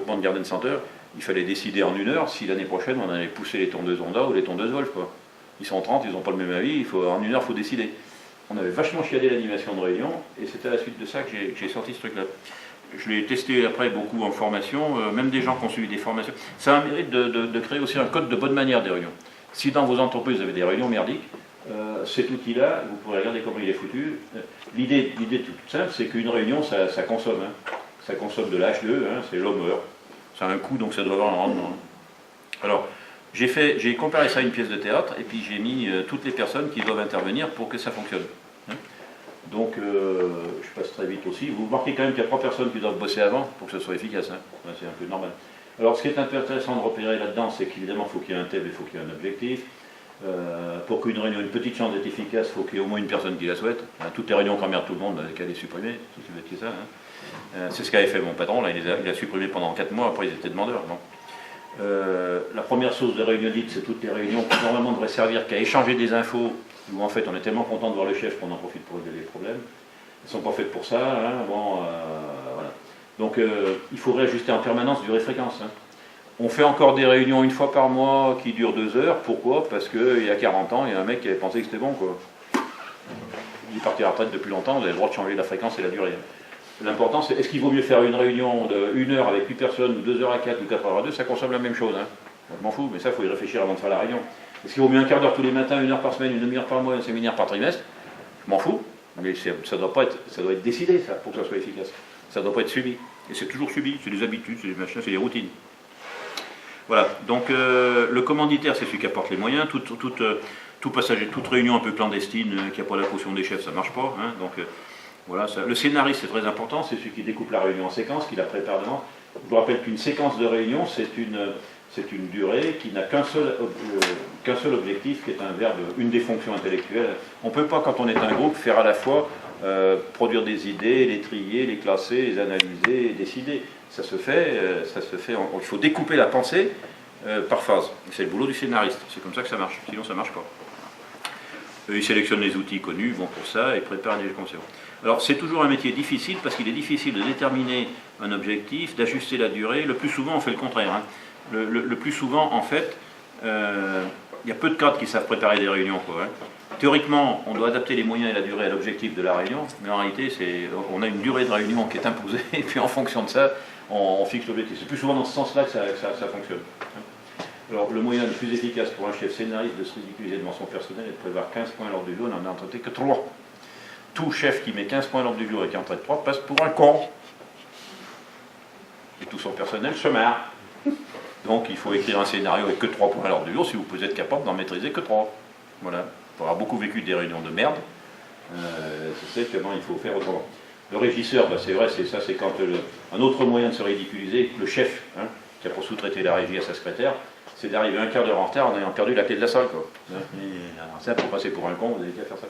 groupement de Garden Center, il fallait décider en 1 heure si l'année prochaine on allait pousser les tondeuses Honda ou les tondeuses Wolf, quoi. Ils sont 30, ils n'ont pas le même avis, en 1 heure il faut décider. On avait vachement chiadé l'animation de réunion, et c'est à la suite de ça que j'ai sorti ce truc-là. Je l'ai testé après beaucoup en formation, même des gens qui ont suivi des formations. Ça a un mérite de créer aussi un code de bonne manière des réunions. Si dans vos entreprises vous avez des réunions merdiques, cet outil-là, vous pourrez regarder comment il est foutu. L'idée toute simple, c'est qu'une réunion, ça consomme. Hein. Ça consomme de l'H2, hein, c'est l'homme-heure. Ça a un coût, donc ça doit avoir un rendement. Alors, j'ai comparé ça à une pièce de théâtre, et puis j'ai mis toutes les personnes qui doivent intervenir pour que ça fonctionne. Hein. Donc, je passe très vite aussi. Vous remarquez quand même qu'il y a 3 personnes qui doivent bosser avant pour que ça soit efficace. Hein. C'est un peu normal. Alors, ce qui est intéressant de repérer là-dedans, c'est qu'évidemment, il faut qu'il y ait un thème, il faut qu'il y ait un objectif. Pour qu'une réunion, une petite chance d'être efficace, il faut qu'il y ait au moins une personne qui la souhaite. Hein, toutes les réunions qu'emmerdent tout le monde, qu'elle les supprimer, c'est ça. Hein. C'est ce qu'avait fait mon patron, là, il a supprimé pendant 4 mois, après ils étaient demandeurs. La première source de réunion dite, c'est toutes les réunions qui normalement devraient servir qu'à échanger des infos, où en fait on est tellement content de voir le chef qu'on en profite pour régler les problèmes. Elles ne sont pas faites pour ça. Hein, voilà. Donc il faut réajuster en permanence durée-fréquence. Hein. On fait encore des réunions 1 fois par mois qui durent 2 heures. Pourquoi? Parce qu'il y a 40 ans, il y a un mec qui avait pensé que c'était bon, quoi. Il est parti à la retraite depuis longtemps, vous avez le droit de changer la fréquence et la durée. L'important, c'est est-ce qu'il vaut mieux faire une réunion de 1 heure avec 8 personnes, ou 2 heures à 4 ou 4 heures à 2, ça consomme la même chose. Hein. Je m'en fous, mais ça, il faut y réfléchir avant de faire la réunion. Est-ce qu'il vaut mieux un quart d'heure tous les matins, 1 heure par semaine, une demi-heure par mois, un séminaire par trimestre? Je m'en fous, mais ça doit être décidé, ça, pour que ça soit efficace. Ça ne doit pas être subi. Et c'est toujours subi, c'est des habitudes, c'est des machins, c'est des routines. Voilà, donc le commanditaire, c'est celui qui apporte les moyens. Tout passager, toute réunion un peu clandestine qui n'a pas la caution des chefs, ça ne marche pas. Hein, donc voilà, ça. Le scénariste, c'est très important, c'est celui qui découpe la réunion en séquences, qui la prépare devant. Je vous rappelle qu'une séquence de réunion, c'est une durée qui n'a qu'un seul objectif, qui est un verbe, une des fonctions intellectuelles. On ne peut pas, quand on est un groupe, faire à la fois produire des idées, les trier, les classer, les analyser et décider. Ça se fait, il faut découper la pensée par phase. C'est le boulot du scénariste, c'est comme ça que ça marche, sinon ça ne marche pas. Il sélectionne les outils connus, bon pour ça, et prépare les concepts. Alors c'est toujours un métier difficile, parce qu'il est difficile de déterminer un objectif, d'ajuster la durée. Le plus souvent, on fait le contraire. Hein. Le plus souvent, en fait, il y a peu de cadres qui savent préparer des réunions, quoi, hein. Théoriquement, on doit adapter les moyens et la durée à l'objectif de la réunion, mais en réalité, on a une durée de réunion qui est imposée, et puis en fonction de ça, on fixe l'objectif. C'est plus souvent dans ce sens-là que ça fonctionne. Alors, le moyen le plus efficace pour un chef scénariste de se ridiculiser devant son personnel est de prévoir 15 points à l'ordre du jour, on n'en a traité que 3. Tout chef qui met 15 points à l'ordre du jour et qui en traite 3 passe pour un con. Et tout son personnel se marre. Donc, il faut écrire un scénario avec que 3 points à l'ordre du jour si vous pouvez être capable d'en maîtriser que 3. Voilà. Pour avoir beaucoup vécu des réunions de merde, je sais comment il faut faire autrement. Le régisseur, bah c'est vrai, c'est quand un autre moyen de se ridiculiser, le chef, hein, qui a pour sous-traiter la régie à sa secrétaire, c'est d'arriver un quart d'heure en retard en ayant perdu la clé de la salle, quoi. Ça, pour passer pour un con, vous avez qu'à faire ça.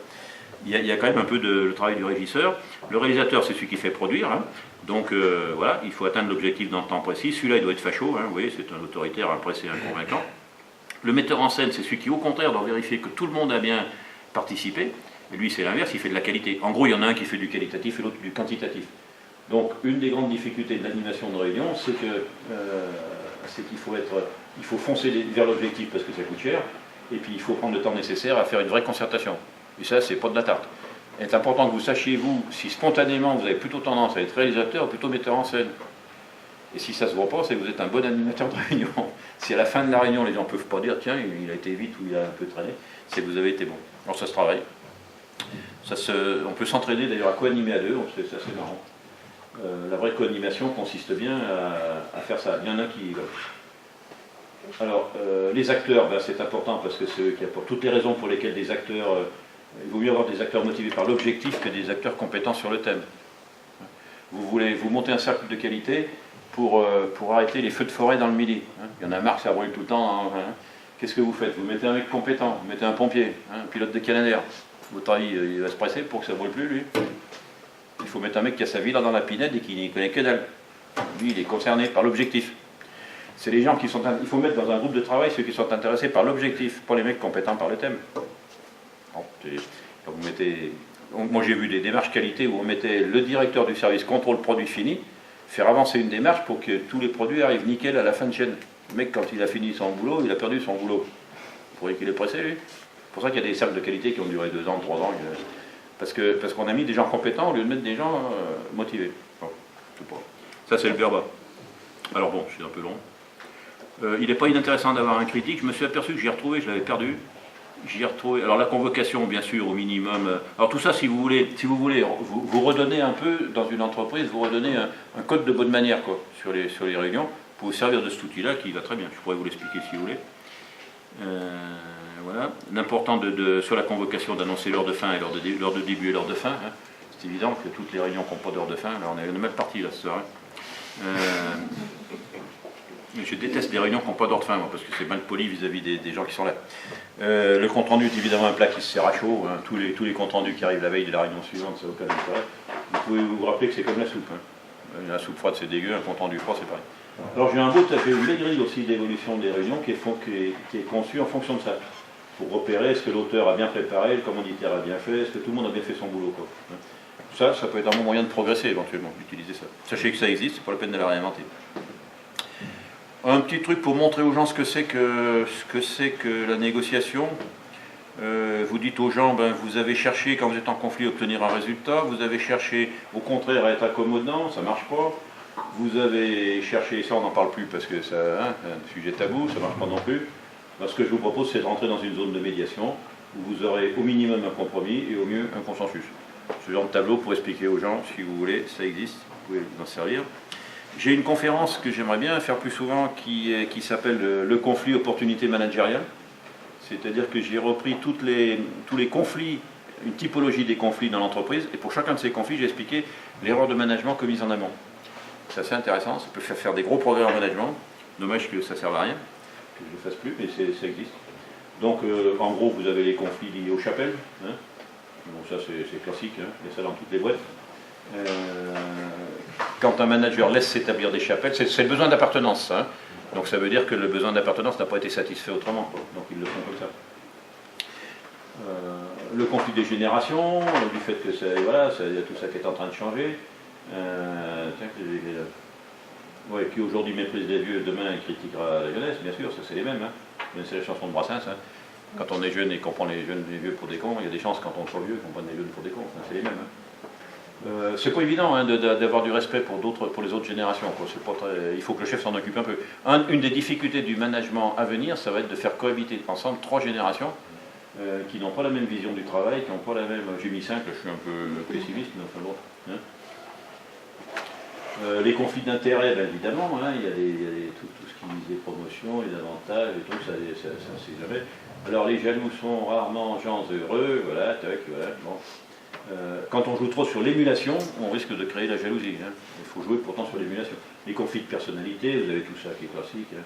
Il y a quand même un peu le travail du régisseur. Le réalisateur, c'est celui qui fait produire, hein. Donc voilà, il faut atteindre l'objectif dans le temps précis. Celui-là, il doit être facho, hein, vous voyez, c'est un autoritaire, un pressé, un convaincant. Le metteur en scène, c'est celui qui, au contraire, doit vérifier que tout le monde a bien participé. Et lui, c'est l'inverse, il fait de la qualité. En gros, il y en a un qui fait du qualitatif et l'autre du quantitatif. Donc, une des grandes difficultés de l'animation de réunion, c'est qu'il faut foncer vers l'objectif parce que ça coûte cher, et puis il faut prendre le temps nécessaire à faire une vraie concertation. Et ça, c'est pas de la tarte. Il est important que vous sachiez, vous, si spontanément vous avez plutôt tendance à être réalisateur ou plutôt metteur en scène. Et si ça ne se voit pas, c'est que vous êtes un bon animateur de réunion. Si à la fin de la réunion, les gens ne peuvent pas dire, tiens, il a été vite ou il a un peu traîné, c'est que vous avez été bon. Alors ça se travaille. On peut s'entraîner d'ailleurs à co-animer à deux, c'est assez marrant. La vraie co-animation consiste bien à faire ça. Il y en a qui... Alors, les acteurs, ben, c'est important parce que c'est eux qui apportent toutes les raisons pour lesquelles des acteurs... il vaut mieux avoir des acteurs motivés par l'objectif que des acteurs compétents sur le thème. Vous montez un cercle de qualité pour arrêter les feux de forêt dans le midi. Hein. Il y en a marre, ça brûle tout le temps. Hein. Qu'est-ce que vous faites? Vous mettez un mec compétent, vous mettez un pompier, hein, un pilote de Canadair. Votre avis, il va se presser pour que ça ne brûle plus, lui. Il faut mettre un mec qui a sa vie là dans la pinède et qui n'y connaît que dalle. Lui, il est concerné par l'objectif. C'est les gens qui sont... Il faut mettre dans un groupe de travail ceux qui sont intéressés par l'objectif, pas les mecs compétents par le thème. Bon, quand vous mettez... Moi, j'ai vu des démarches qualité où on mettait le directeur du service contrôle produit fini, faire avancer une démarche pour que tous les produits arrivent nickel à la fin de chaîne. Le mec, quand il a fini son boulot, il a perdu son boulot. Vous croyez qu'il est pressé, lui? C'est pour ça qu'il y a des cercles de qualité qui ont duré 2 ans, 3 ans. Parce qu'on a mis des gens compétents au lieu de mettre des gens motivés. Bon, ça, c'est le verba. Alors bon, c'est un peu long. Il n'est pas inintéressant d'avoir un critique. Je me suis aperçu que j'y ai retrouvé, je l'avais perdu. J'y ai retrouvé. Alors la convocation, bien sûr, au minimum. Alors tout ça, si vous voulez vous redonner un peu dans une entreprise, vous redonnez un code de bonne manière quoi, sur les réunions. Vous pouvez vous servir de cet outil-là qui va très bien. Je pourrais vous l'expliquer si vous voulez. Voilà. L'important sur la convocation d'annoncer l'heure de fin et l'heure de début et l'heure de fin. Hein. C'est évident que toutes les réunions qui n'ont pas d'heure de fin, là on est même parti là ce soir. Hein. Je déteste les réunions qui n'ont pas d'heure de fin, moi, parce que c'est mal poli vis-à-vis des gens qui sont là. Le compte-rendu est évidemment un plat qui se sert à chaud. Hein. Tous les comptes-rendus qui arrivent la veille de la réunion suivante, ça n'a aucun intérêt. Vous pouvez vous rappeler que c'est comme la soupe. Hein. La soupe froide, c'est dégueu, un compte-rendu froid, c'est pareil. Alors j'ai une belle grille aussi d'évolution des réunions qui est conçue en fonction de ça. Pour repérer est-ce que l'auteur a bien préparé, le commanditaire a bien fait, est-ce que tout le monde a bien fait son boulot. Quoi. Ça peut être un bon moyen de progresser éventuellement, d'utiliser ça. Sachez que ça existe, c'est pas la peine de la réinventer. Un petit truc pour montrer aux gens ce que c'est que la négociation. Vous dites aux gens, vous avez cherché, quand vous êtes en conflit, à obtenir un résultat, vous avez cherché, au contraire, à être accommodant, ça ne marche pas. Vous avez cherché, ça on n'en parle plus parce que c'est un sujet tabou, ça ne marche pas non plus. Alors, ce que je vous propose, c'est de rentrer dans une zone de médiation où vous aurez au minimum un compromis et au mieux un consensus. Ce genre de tableau pour expliquer aux gens, si vous voulez, ça existe, vous pouvez vous en servir. J'ai une conférence que j'aimerais bien faire plus souvent qui s'appelle le conflit opportunité managériale. C'est-à-dire que j'ai repris tous les conflits, une typologie des conflits dans l'entreprise, et pour chacun de ces conflits, j'ai expliqué l'erreur de management commise en amont. C'est assez intéressant, ça peut faire des gros progrès en management. Dommage que ça ne serve à rien, que je ne le fasse plus, mais ça existe. Donc, en gros, vous avez les conflits liés aux chapelles. Hein. Bon, ça, c'est classique, hein. Il y a ça dans toutes les boîtes. Quand un manager laisse s'établir des chapelles, c'est le besoin d'appartenance. Hein. Donc ça veut dire que le besoin d'appartenance n'a pas été satisfait autrement. Quoi. Donc ils le font comme ça. Le conflit des générations, du fait que il y a tout ça qui est en train de changer. Qui aujourd'hui méprise les vieux, demain critiquera la jeunesse, bien sûr, ça c'est les mêmes. Hein. C'est la chanson de Brassens. Hein. Quand on est jeune et qu'on prend les vieux pour des cons, il y a des chances quand on soit vieux qu'on prenne les jeunes pour des cons. Enfin, c'est les mêmes. Hein. C'est pas évident hein, d'avoir du respect pour les autres générations. Quoi. Pas il faut que le chef s'en occupe un peu. Une des difficultés du management à venir, ça va être de faire cohabiter ensemble 3 générations qui n'ont pas la même vision du travail, qui n'ont pas la même... J'ai mis 5, je suis un peu pessimiste, mais enfin bon. Hein. Les conflits d'intérêts, évidemment, hein, il y a tout ce qui vise les promotions, les avantages, et tout, ça c'est jamais. Alors les jaloux sont rarement gens heureux, voilà, bon. Quand on joue trop sur l'émulation, on risque de créer la jalousie. Hein. Il faut jouer pourtant sur l'émulation. Les conflits de personnalité, vous avez tout ça qui est classique. Hein.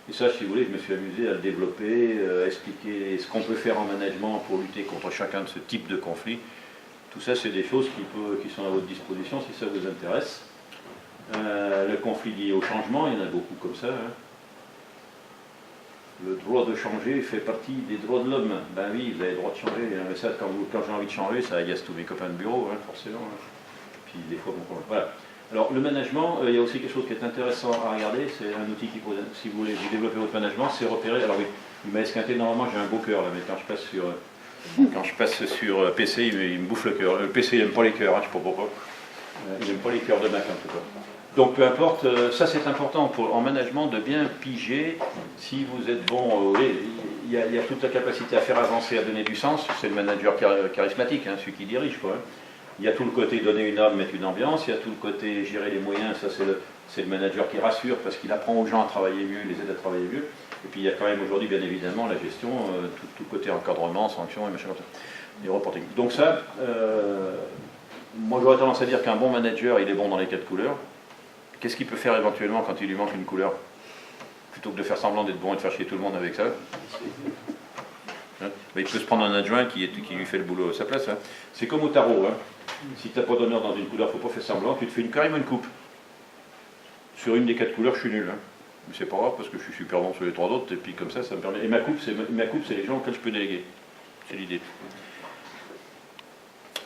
Et ça, si vous voulez, je me suis amusé à le développer, à expliquer ce qu'on peut faire en management pour lutter contre chacun de ce type de conflit. Tout ça, c'est des choses qui sont à votre disposition si ça vous intéresse. Le conflit lié au changement, il y en a beaucoup comme ça. Hein. Le droit de changer fait partie des droits de l'homme. Ben oui, vous avez le droit de changer. Mais ça, quand j'ai envie de changer, ça agace tous mes copains de bureau, hein, forcément. Hein. Puis des fois, bon, voilà. Alors, le management, il y a aussi quelque chose qui est intéressant à regarder. C'est un outil qui, si vous voulez vous développer votre management, c'est repérer. Alors oui, il m'a esquinté, normalement j'ai un beau cœur là, mais quand je passe sur PC, il me bouffe le cœur. Le PC, il n'aime pas les cœurs, hein, je ne sais pas pourquoi. Il n'aime pas les cœurs de Mac en tout cas. Donc peu importe, ça c'est important en management de bien piger si vous êtes bon. Il y a toute la capacité à faire avancer, à donner du sens, c'est le manager charismatique, hein, celui qui dirige. Quoi, hein. Il y a tout le côté donner une âme, mettre une ambiance, il y a tout le côté gérer les moyens, ça c'est le manager qui rassure parce qu'il apprend aux gens à travailler mieux, les aide à travailler mieux. Et puis il y a quand même aujourd'hui bien évidemment la gestion, tout le côté encadrement, sanction et machin comme ça, les reporting. Donc ça, moi j'aurais tendance à dire qu'un bon manager il est bon dans les 4 couleurs. Qu'est-ce qu'il peut faire éventuellement quand il lui manque une couleur? Plutôt que de faire semblant d'être bon et de faire chier tout le monde avec ça. Hein, il peut se prendre un adjoint qui lui fait le boulot à sa place. Hein. C'est comme au tarot. Hein. Si tu n'as pas d'honneur dans une couleur, il ne faut pas faire semblant, tu te fais carrément une coupe. Sur une des 4 couleurs, je suis nul. Hein. Mais c'est pas grave parce que je suis super bon sur les 3 autres, et puis comme ça me permet. Et ma coupe, c'est les gens auxquels je peux déléguer. C'est l'idée.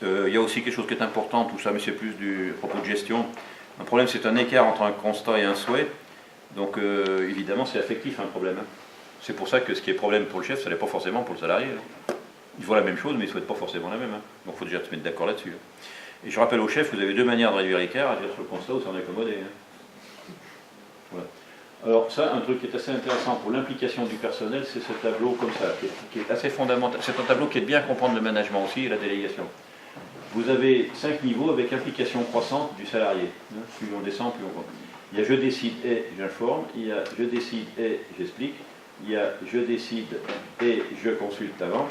Il y a aussi quelque chose qui est important, tout ça, mais c'est plus à propos de gestion. Un problème, c'est un écart entre un constat et un souhait. Donc, évidemment, c'est affectif un problème. Hein. C'est pour ça que ce qui est problème pour le chef, ça n'est pas forcément pour le salarié. Hein. Il voit la même chose, mais il ne souhaite pas forcément la même. Hein. Donc, il faut déjà se mettre d'accord là-dessus. Hein. Et je rappelle au chef, vous avez deux manières de réduire l'écart, agir sur le constat ou s'en accommoder. Hein. Voilà. Alors ça, un truc qui est assez intéressant pour l'implication du personnel, c'est ce tableau comme ça, qui est assez fondamental. C'est un tableau qui aide bien à comprendre le management aussi et la délégation. Vous avez 5 niveaux avec implication croissante du salarié. Hein. Plus on descend, plus on compte. Il y a je décide et j'informe, il y a je décide et j'explique, il y a je décide et je consulte avant,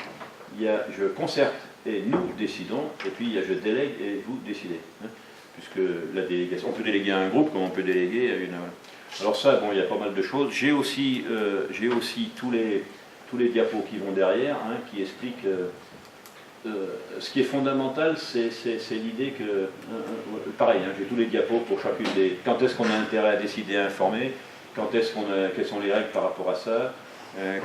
il y a je concerte et nous décidons, et puis il y a je délègue et vous décidez. Hein. Puisque la délégation, on peut déléguer à un groupe comme on peut déléguer à une... Alors ça, bon, il y a pas mal de choses. J'ai aussi tous les diapos qui vont derrière, hein, qui expliquent... ce qui est fondamental, c'est l'idée que... pareil, hein, j'ai tous les diapos pour chacune des... Quand est-ce qu'on a intérêt à décider, à informer, quelles sont les règles par rapport à ça,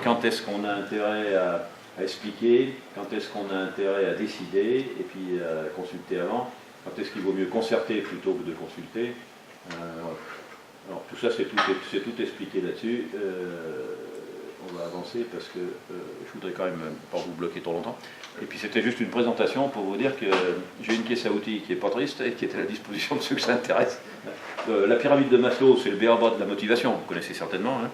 quand est-ce qu'on a intérêt à expliquer, quand est-ce qu'on a intérêt à décider, et puis à consulter avant, quand est-ce qu'il vaut mieux concerter plutôt que de consulter. Alors tout ça, c'est tout expliqué là-dessus. On va avancer parce que je voudrais quand même pas vous bloquer trop longtemps. Et puis c'était juste une présentation pour vous dire que j'ai une caisse à outils qui n'est pas triste et qui est à la disposition de ceux que ça intéresse. La pyramide de Maslow, c'est le b.a.-ba de la motivation, vous connaissez certainement. Hein.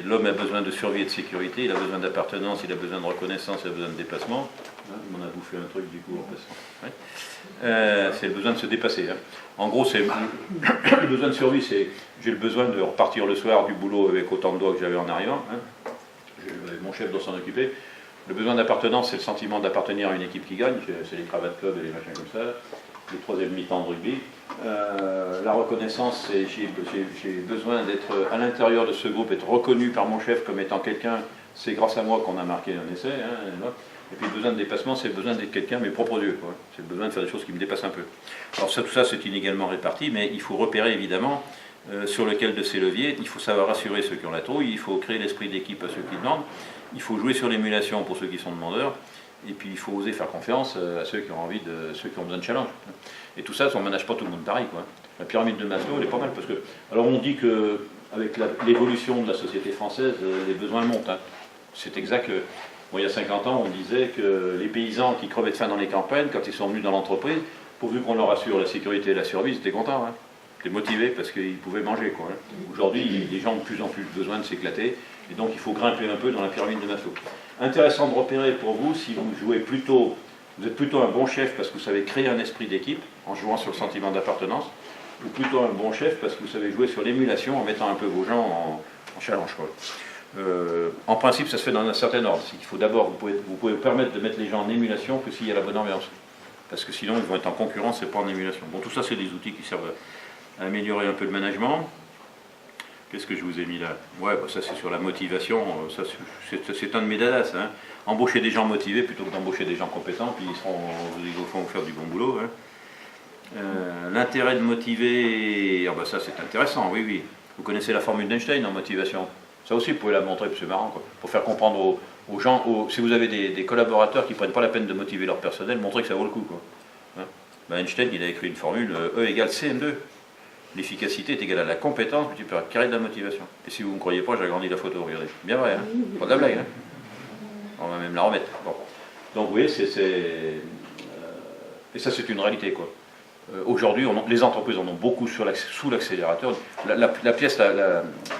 L'homme a besoin de survie et de sécurité, il a besoin d'appartenance, il a besoin de reconnaissance, il a besoin de dépassement. On a bouffé un truc du coup en passant. Ouais. C'est le besoin de se dépasser. Hein. En gros, c'est le besoin de survie, c'est j'ai le besoin de repartir le soir du boulot avec autant de doigts que j'avais en arrivant. Hein. Mon chef doit s'en occuper. Le besoin d'appartenance, c'est le sentiment d'appartenir à une équipe qui gagne, c'est les cravates club et les machins comme ça, le troisième mi-temps de rugby. La reconnaissance, c'est j'ai besoin d'être à l'intérieur de ce groupe, être reconnu par mon chef comme étant quelqu'un, c'est grâce à moi qu'on a marqué un essai. Hein, et puis le besoin de dépassement, c'est le besoin d'être quelqu'un, mes propres yeux. C'est le besoin de faire des choses qui me dépassent un peu. Alors ça, tout ça, c'est inégalement réparti, mais il faut repérer évidemment sur lequel de ces leviers, il faut savoir rassurer ceux qui ont la trouille, il faut créer l'esprit d'équipe à ceux qui demandent, il faut jouer sur l'émulation pour ceux qui sont demandeurs, et puis il faut oser faire confiance à ceux qui ont envie ceux qui ont besoin de challenge. Et tout ça, on ne manage pas tout le monde pareil. Quoi. La pyramide de Maslow, elle est pas mal, parce que... Alors on dit que avec l'évolution de la société française, les besoins montent. Hein. C'est exact que... Bon, il y a 50 ans, on disait que les paysans qui crevaient de faim dans les campagnes, quand ils sont venus dans l'entreprise, pourvu qu'on leur assure la sécurité et la survie, ils étaient contents. Hein. Ils étaient motivés parce qu'ils pouvaient manger. Hein. Aujourd'hui, les gens ont de plus en plus besoin de s'éclater, et donc il faut grimper un peu dans la pyramide de Maslow. Intéressant de repérer pour vous, si vous êtes plutôt un bon chef parce que vous savez créer un esprit d'équipe, en jouant sur le sentiment d'appartenance, ou plutôt un bon chef parce que vous savez jouer sur l'émulation en mettant un peu vos gens en challenge. Quoi. En principe, ça se fait dans un certain ordre. Il faut d'abord, vous pouvez vous permettre de mettre les gens en émulation que s'il y a la bonne ambiance. Parce que sinon, ils vont être en concurrence et pas en émulation. Bon, tout ça, c'est des outils qui servent à améliorer un peu le management. Qu'est-ce que je vous ai mis là? Ouais, bah ça, c'est sur la motivation. Ça, c'est un de mes dadas. Hein. Embaucher des gens motivés plutôt que d'embaucher des gens compétents, puis ils vont faire du bon boulot. Hein. L'intérêt de motiver, bah ça, c'est intéressant, oui, oui. Vous connaissez la formule d'Einstein en motivation? Ça aussi, vous pouvez la montrer, c'est marrant, quoi. Pour faire comprendre aux gens, si vous avez des collaborateurs qui ne prennent pas la peine de motiver leur personnel, montrez que ça vaut le coup. Quoi. Hein, Einstein, il a écrit une formule, E égale CM2. L'efficacité est égale à la compétence multipliée par le carré de la motivation. Et si vous ne me croyez pas, j'ai agrandi la photo, regardez. Bien vrai, hein, pas de la blague. Hein. On va même la remettre. Bon. Donc vous voyez, et ça c'est une réalité, quoi. Aujourd'hui, les entreprises en ont beaucoup sous l'accélérateur. La pièce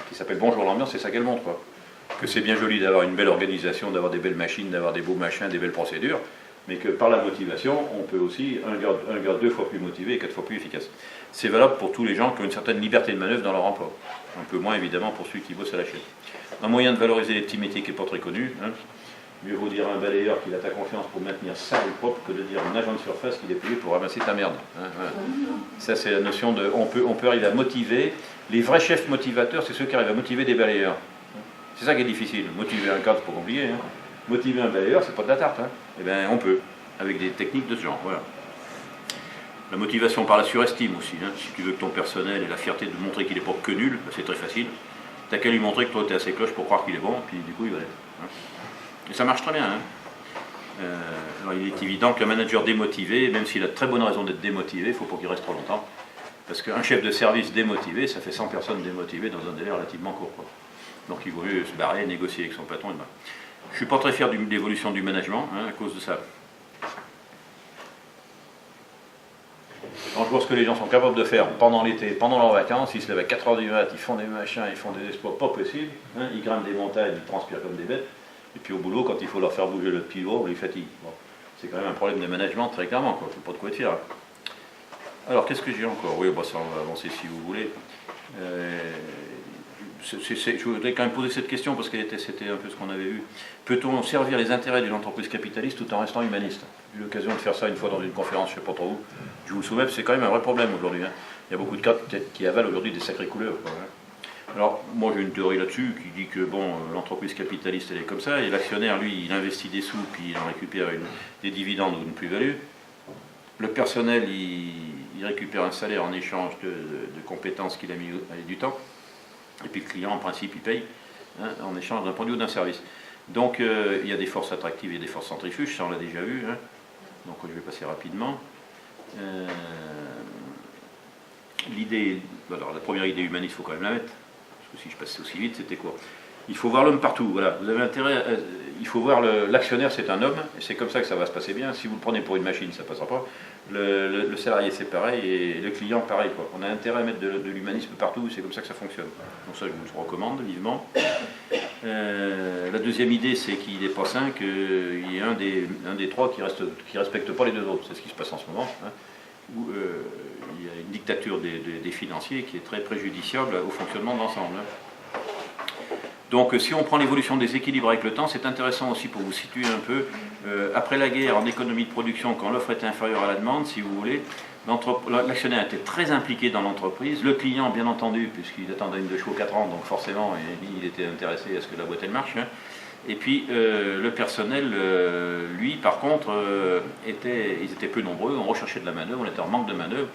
qui s'appelle Bonjour l'ambiance, c'est ça qu'elle montre. Quoi. Que c'est bien joli d'avoir une belle organisation, d'avoir des belles machines, d'avoir des beaux machins, des belles procédures, mais que par la motivation, on peut aussi un gars 2 fois plus motivé et 4 fois plus efficace. C'est valable pour tous les gens qui ont une certaine liberté de manœuvre dans leur emploi. Un peu moins évidemment pour ceux qui bossent à la chaîne. Un moyen de valoriser les petits métiers qui n'est pas très connu. Hein. Mieux vaut dire à un balayeur qu'il a ta confiance pour maintenir sale et propre que de dire à un agent de surface qu'il est payé pour ramasser ta merde. Hein, voilà. Ça, c'est la notion de... On peut arriver à motiver. Les vrais chefs motivateurs, c'est ceux qui arrivent à motiver des balayeurs. C'est ça qui est difficile. Motiver un cadre, c'est pas compliqué. Hein. Motiver un balayeur, c'est pas de la tarte. Hein. Eh bien, on peut, avec des techniques de ce genre. Voilà. La motivation par la surestime aussi. Hein. Si tu veux que ton personnel ait la fierté de montrer qu'il n'est pas que nul, c'est très facile. T'as qu'à lui montrer que toi, tu es assez cloche pour croire qu'il est bon, puis du coup, il va l'être. Hein. Et ça marche très bien. Hein. Alors il est évident que le manager démotivé, même s'il a de très bonnes raisons d'être démotivé, il ne faut pas qu'il reste trop longtemps. Parce qu'un chef de service démotivé, ça fait 100 personnes démotivées dans un délai relativement court, quoi. Donc il vaut mieux se barrer, négocier avec son patron. Je ne suis pas très fier de l'évolution du management, hein, à cause de ça. Quand je vois ce que les gens sont capables de faire pendant l'été, pendant leurs vacances, ils se lèvent à 4h du mat, ils font des machins, ils font des exploits pas possibles, hein, ils grimpent des montagnes, ils transpirent comme des bêtes, et puis au boulot, quand il faut leur faire bouger le pivot, on les fatigue. Bon, c'est quand même un problème de management, très clairement, quoi. Faut pas de quoi être fier. Alors, qu'est-ce que j'ai encore? Oui, bah, ça, on va avancer si vous voulez. Je voudrais quand même poser cette question parce que c'était un peu ce qu'on avait vu. Peut-on servir les intérêts d'une entreprise capitaliste tout en restant humaniste? J'ai eu l'occasion de faire ça une fois dans une conférence, je ne sais pas trop où. Je vous le soumets, c'est quand même un vrai problème aujourd'hui, hein. Il y a beaucoup de cas qui avalent aujourd'hui des sacrées couleurs, quoi, hein. Alors, moi j'ai une théorie là-dessus qui dit que bon, l'entreprise capitaliste elle est comme ça, et l'actionnaire, lui, il investit des sous, puis il en récupère des dividendes ou une plus-value. Le personnel, il récupère un salaire en échange de compétences qu'il a mis avec du temps. Et puis le client, en principe, il paye, hein, en échange d'un produit ou d'un service. Donc il y a des forces attractives et des forces centrifuges, ça on l'a déjà vu, hein. Donc je vais passer rapidement. L'idée, alors la première idée humaniste, il faut quand même la mettre, parce que si je passais aussi vite, c'était quoi? Il faut voir l'homme partout, voilà. Vous avez intérêt, il faut voir l'actionnaire, c'est un homme, et c'est comme ça que ça va se passer bien. Si vous le prenez pour une machine, ça ne passera pas. Le salarié, c'est pareil, et le client, pareil, quoi. On a intérêt à mettre de l'humanisme partout, c'est comme ça que ça fonctionne. Donc ça, je vous le recommande vivement. La deuxième idée, c'est qu'il n'est pas sain qu'il y ait un des trois qui ne respecte pas les deux autres. C'est ce qui se passe en ce moment, hein, où il y a une dictature des financiers qui est très préjudiciable au fonctionnement de l'ensemble, hein. Donc si on prend l'évolution des équilibres avec le temps, c'est intéressant aussi pour vous situer un peu. Après la guerre, en économie de production, quand l'offre était inférieure à la demande, si vous voulez, l'actionnaire était très impliqué dans l'entreprise, le client bien entendu, puisqu'il attendait une de chevaux 4 ans, donc forcément il était intéressé à ce que la boîte elle marche, hein. Et puis le personnel, lui par contre, ils étaient peu nombreux, on recherchait de la manœuvre, on était en manque de manœuvre,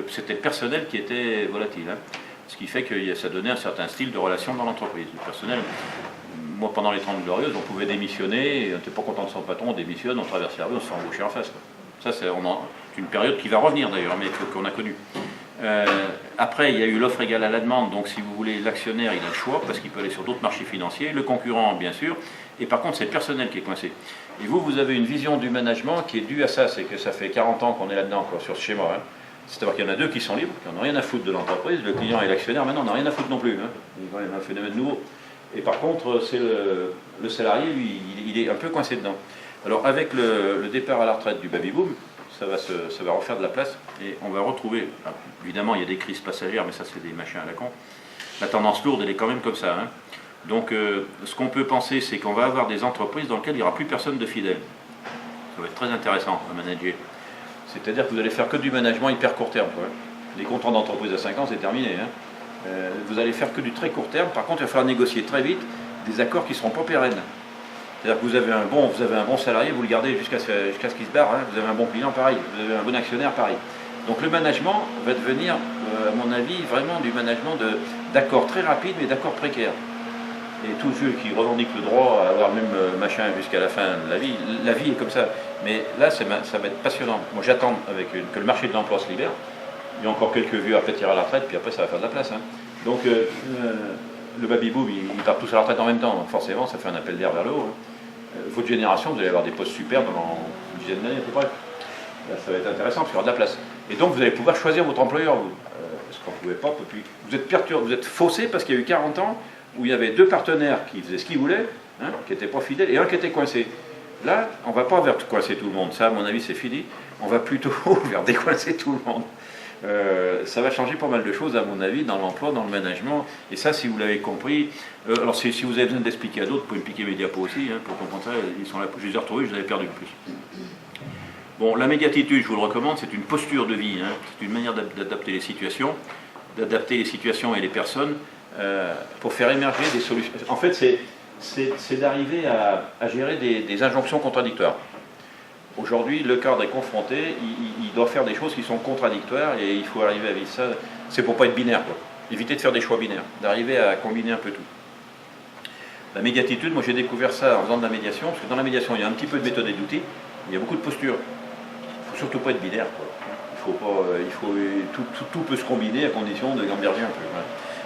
c'était le personnel qui était volatile, hein. Ce qui fait que ça donnait un certain style de relation dans l'entreprise. Le personnel, moi pendant les 30 glorieuses, on pouvait démissionner, on n'était pas content de son patron, on démissionne, on traverse la rue, on se fait embaucher en face, quoi. Ça c'est une période qui va revenir d'ailleurs, mais qu'on a connue. Après, il y a eu l'offre égale à la demande, donc si vous voulez, l'actionnaire il a le choix, parce qu'il peut aller sur d'autres marchés financiers, le concurrent bien sûr, et par contre c'est le personnel qui est coincé. Et vous avez une vision du management qui est due à ça, c'est que ça fait 40 ans qu'on est là-dedans, quoi, sur ce schéma, hein. C'est-à-dire qu'il y en a deux qui sont libres, qui n'en ont rien à foutre de l'entreprise, le client et l'actionnaire, maintenant, n'en ont rien à foutre non plus, hein. Il y a un phénomène nouveau. Et par contre, c'est le salarié, lui, il est un peu coincé dedans. Alors, avec le départ à la retraite du baby-boom, ça va refaire de la place, et on va retrouver, évidemment, il y a des crises passagères, mais ça, c'est des machins à la con. La tendance lourde, elle est quand même comme ça, hein. Donc, ce qu'on peut penser, c'est qu'on va avoir des entreprises dans lesquelles il n'y aura plus personne de fidèle. Ça va être très intéressant à manager. C'est-à-dire que vous allez faire que du management hyper court terme, quoi. Les contrats d'entreprise à 5 ans, c'est terminé, hein. Vous allez faire que du très court terme. Par contre, il va falloir négocier très vite des accords qui ne seront pas pérennes. C'est-à-dire que vous avez un bon salarié, vous le gardez jusqu'à ce qu'il se barre, hein. Vous avez un bon client, pareil. Vous avez un bon actionnaire, pareil. Donc le management va devenir, à mon avis, vraiment du management d'accords très rapides, mais d'accords précaires. Et tous ceux qui revendiquent le droit à avoir même machin jusqu'à la fin de la vie est comme ça. Mais là, ça va être passionnant. Moi, j'attends que le marché de l'emploi se libère. Il y a encore quelques vieux après tirer à la retraite, puis après, ça va faire de la place, hein. Donc, le baby-boom, ils partent tous à la retraite en même temps. Donc, forcément, ça fait un appel d'air vers le haut, hein. Votre génération, vous allez avoir des postes super dans une dizaine d'années à peu près. Là, ça va être intéressant parce qu'il y aura de la place. Et donc, vous allez pouvoir choisir votre employeur, vous. Ce qu'on ne pouvait pas. Puis, vous êtes perturbé, vous êtes faussé parce qu'il y a eu 40 ans où il y avait deux partenaires qui faisaient ce qu'ils voulaient, hein, qui n'étaient pas fidèles, et un qui était coincé. Là, on ne va pas vers coincer tout le monde. Ça, à mon avis, c'est fini. On va plutôt vers décoincer tout le monde. Ça va changer pas mal de choses, à mon avis, dans l'emploi, dans le management. Et ça, si vous l'avez compris, alors si vous avez besoin d'expliquer à d'autres, vous pouvez me piquer mes diapos aussi, hein, pour comprendre ça. Ils sont là, je les ai retrouvés, je les avais perdus le plus. Bon, la médiatitude, je vous le recommande, c'est une posture de vie, hein. C'est une manière d'adapter les situations et les personnes pour faire émerger des solutions. En fait, c'est d'arriver à gérer des injonctions contradictoires. Aujourd'hui, le cadre est confronté, il doit faire des choses qui sont contradictoires et il faut arriver à vivre ça. C'est pour pas être binaire, quoi. Éviter de faire des choix binaires, d'arriver à combiner un peu tout. La médiatitude, moi j'ai découvert ça en faisant de la médiation, parce que dans la médiation, il y a un petit peu de méthode et d'outils, il y a beaucoup de postures. Il faut surtout pas être binaire, quoi. Tout peut se combiner à condition de gamberger un peu. Voilà.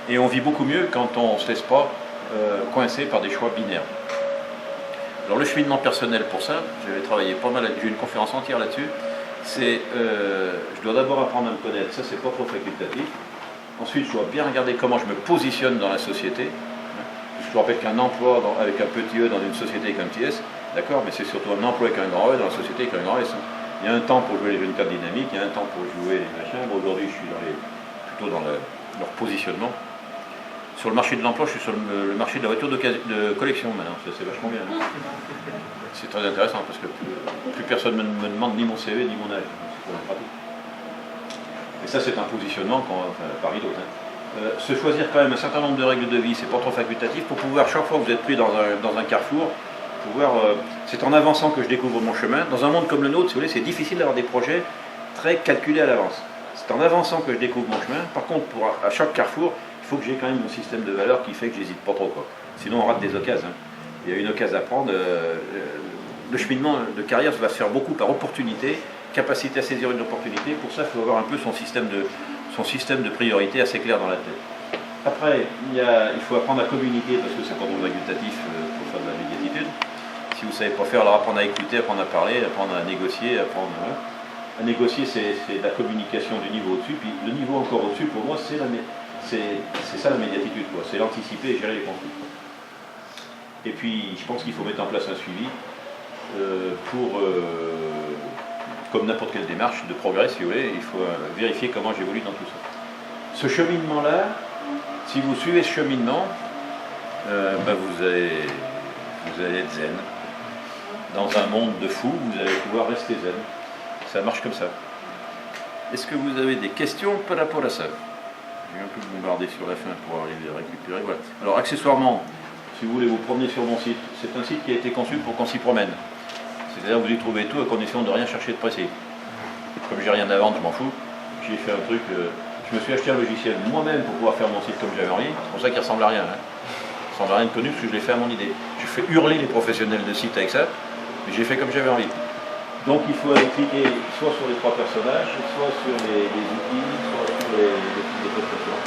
Et on vit beaucoup mieux quand on ne se laisse pas coincer par des choix binaires. Alors le cheminement personnel pour ça, j'avais travaillé pas mal, j'ai eu une conférence entière là-dessus, c'est je dois d'abord apprendre à me connaître, ça c'est pas trop facultatif. Ensuite je dois bien regarder comment je me positionne dans la société. Je vous rappelle qu'un emploi avec un petit E dans une société avec un petit S, d'accord, mais c'est surtout un emploi avec un grand E dans la société avec un grand S. Il y a un temps pour jouer les jeunes cadres dynamiques, il y a un temps pour jouer les machins. Bon, aujourd'hui, je suis plutôt dans leur positionnement. Sur le marché de l'emploi, je suis sur le marché de la voiture de collection maintenant. C'est vachement bien. Hein. C'est très intéressant parce que plus personne ne me demande ni mon CV ni mon âge. C'est quand même pratique. Et ça, c'est un positionnement parmi d'autres. Hein. Se choisir quand même un certain nombre de règles de vie, c'est pas trop facultatif pour pouvoir, chaque fois que vous êtes pris dans un carrefour, c'est en avançant que je découvre mon chemin. Dans un monde comme le nôtre, si vous voulez, c'est difficile d'avoir des projets très calculés à l'avance. C'est en avançant que je découvre mon chemin. Par contre, à chaque carrefour, il faut que j'ai quand même mon système de valeurs qui fait que j'hésite pas trop, quoi. Sinon, on rate des occasions. Hein. Il y a une occasion à prendre. Le cheminement de carrière va se faire beaucoup par opportunité, capacité à saisir une opportunité. Pour ça, il faut avoir un peu son système de priorité assez clair dans la tête. Après, il faut apprendre à communiquer parce que c'est pas trop facultatif pour faire de la médiatitude. Si vous ne savez pas faire, alors apprendre à écouter, apprendre à parler, apprendre à négocier, à négocier, c'est la communication du niveau au-dessus. Puis le niveau encore au-dessus, pour moi, c'est ça la médiatitude, quoi. C'est l'anticiper et gérer les conflits. Et puis, je pense qu'il faut mettre en place un suivi comme n'importe quelle démarche de progrès, si vous voulez, il faut vérifier comment j'évolue dans tout ça. Ce cheminement-là, si vous suivez ce cheminement, vous allez être zen. Dans un monde de fous, vous allez pouvoir rester zen. Ça marche comme ça. Est-ce que vous avez des questions par rapport à ça? J'ai un peu bombardé sur la fin pour arriver à récupérer. Voilà. Alors, accessoirement, si vous voulez vous promener sur mon site, c'est un site qui a été conçu pour qu'on s'y promène. C'est-à-dire que vous y trouvez tout à condition de rien chercher de précis. Comme j'ai rien à vendre, je m'en fous. J'ai fait un truc, je me suis acheté un logiciel moi-même pour pouvoir faire mon site comme j'avais envie. C'est pour ça qu'il ne ressemble à rien. Hein. Il ne ressemble à rien de connu parce que je l'ai fait à mon idée. J'ai fait hurler les professionnels de site avec ça, mais j'ai fait comme j'avais envie. Donc il faut aller cliquer soit sur les trois personnages, soit sur les outils, soit sur les types de prestations.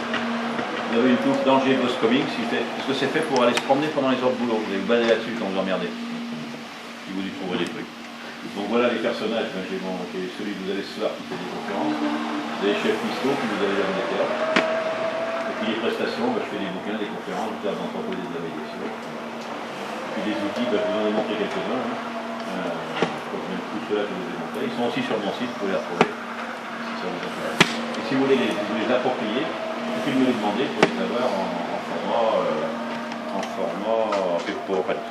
Vous avez une touche danger boss coming, parce que c'est fait pour aller se promener pendant les heures de boulot. Vous allez vous balader là-dessus quand vous emmerdez. Si vous y trouverez des trucs. Donc voilà les personnages, j'ai celui que vous avez ce soir qui fait des conférences, vous avez les chefs fiscaux, puis vous avez les médiateurs. Et puis les prestations, je fais des bouquins, des conférences, je vais proposer de la médiation. Et puis les outils, je vous en ai montré quelques-uns. Hein. Tout cela que je vous ai montré. Ils sont aussi sur mon site, vous pouvez les retrouver. Si ça vous intéresse. Et si vous voulez les approprier, il suffit de me les demander pour les avoir en format PowerPoint.